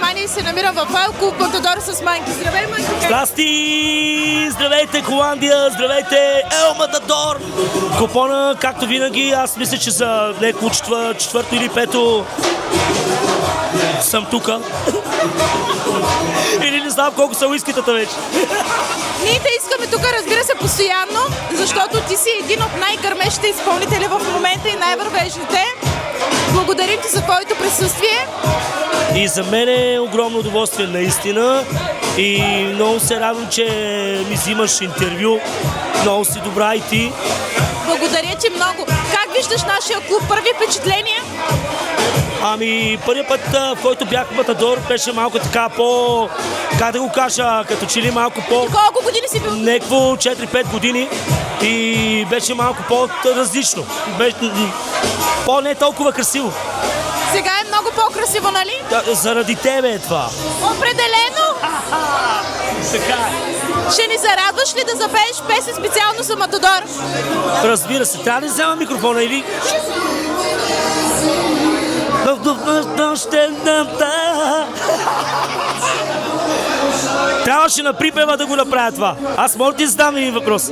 Мани и се намирам в Ел Клуб Матадор с Манки. Здравей, Манки! Здрасти! Здравейте, Холандия! Здравейте, Ел Матадор! Купона, както винаги, аз мисля, че за леко четвърто или пето съм тука. Или не знам колко са уискитата вече. Ние те искаме тук, разбира се, постоянно, защото ти си един от най-гърмещите изпълнители в момента и най-вървежните. Благодарим ти за твоето присъствие. И за мен е огромно удоволствие наистина и много се радвам, че ми взимаш интервю. Много си добра и ти. Благодаря ти много. Как виждаш нашия клуб? Първи впечатления? Ами, първият път, в който бях в Матадор, беше малко така как да го кажа, като че ли малко по... Колко години си бил? Некво 4-5 години и беше малко по-различно. Не толкова красиво. Сега е много по-красиво, нали? Да, заради тебе е това. Определено! Така е. Ще ни зарадваш ли да запееш песен специално за Матадор? Разбира се. Трябва да взема микрофона или... Трябваше на припева да го направя това. Аз мога да ти задам един въпрос.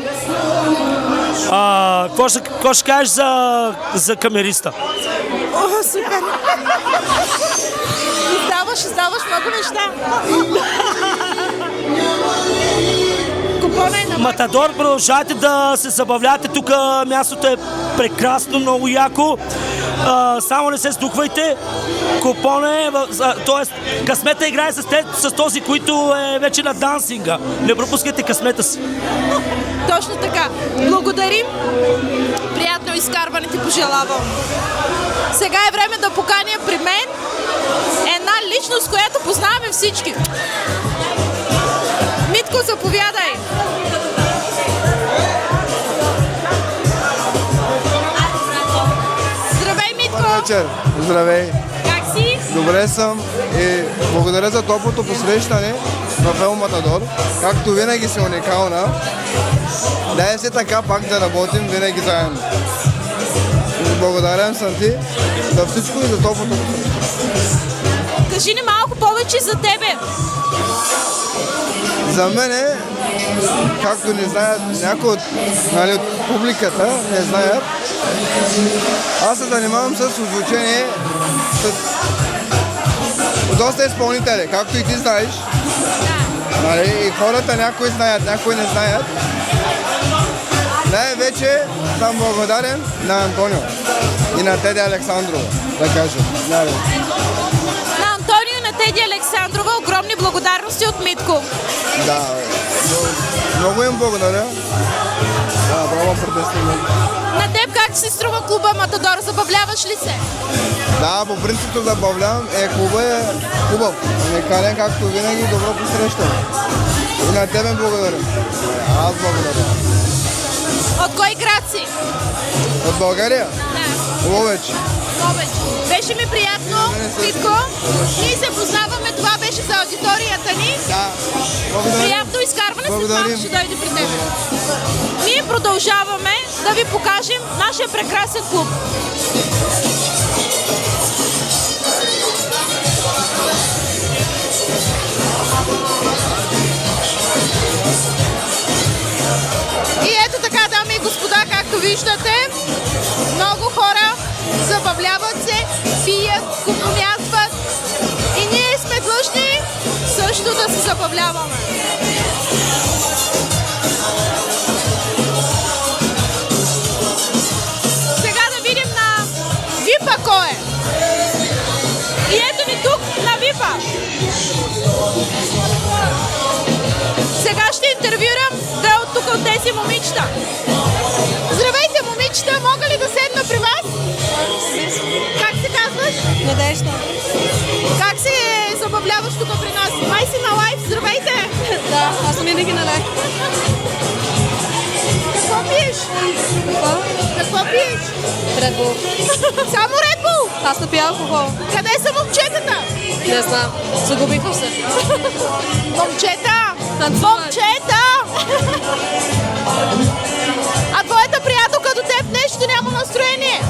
Какво ще кажеш за камериста? О, супер! Издаваш много неща. Купона е на Матадор, продължайте да се забавлявате. Тук мястото е прекрасно, много яко. Само не се сдухвайте. Купона е... Тоест, късмета играе с този, който е вече на дансинга. Не пропускайте късмета си. Точно така. Благодарим. Приятно изкарване ти пожелавам. Сега е време да поканя при мен една личност, която познаваме всички. Митко, заповядай. Здравей, Митко. Вечер. Здравей. Как си? Добре съм и благодаря за топлото посрещане в Ел Матадор. Както винаги си уникална. Дай се така пак да работим винаги заедно. Благодарен съм ти за всичко и за топлото посрещане. Кажи ни малко повече за тебе. За мен, както не знаят някои от публиката, не знаят, аз се занимавам с озвучение с доста изпълнители, както и ти знаеш. И хората някои знаят, някои не знаят. Най-вече съм благодарен на Антонио и на Теди Александрова, да кажа. На Антонио и на Теди Александрова огромни благодарности от Митко. Да, много им благодаря. Браво, протестирам. На теб как ти се струва клуба Матадор? Забавляваш ли се? Да, по принцип забавлявам. Клуба е хубав. Уникален, както винаги, добро посрещане. И на тебе благодаря. Аз благодаря. От кой град си? От България? Да. Ловеч. Ловеч. Беше ми приятно, Митко. Ние се познаваме, това беше за аудиторията ни. Да. Благодарим. Приятно изкарване, след Благодарим. малко ще дойде при тебе. Ние продължаваме да ви покажем нашия прекрасен клуб. И ето така, дами и господа, както виждате, много хора забавляват се, пият, купонясват и ние сме длъжни също да се забавляваме. Сега да видим на Випа кой е. И ето ни тук на Випа. Сега ще интервюрам две от тук от тези момичета. Здравейте, момичета! Мога ли да седна при вас? Как се казваш? Надежда. Как се забавляваш тук при нас? Май си на лайф, здравейте! Да, аз съм винаги на лайф. Какво пиеш? Какво пиеш? Red Bull. Само Red Bull? Аз не пия алкохол. Къде са момчетата? Не знам. Загубиха се. Момчета! Танцуват. Момчета! А твоята приятелка до теб нещо няма настроение?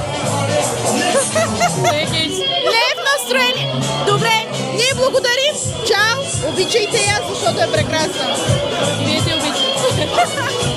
Не е в настроение. Добре, ние благодарим Чао! Обичайте я, защото е прекрасна. Вие те обичате.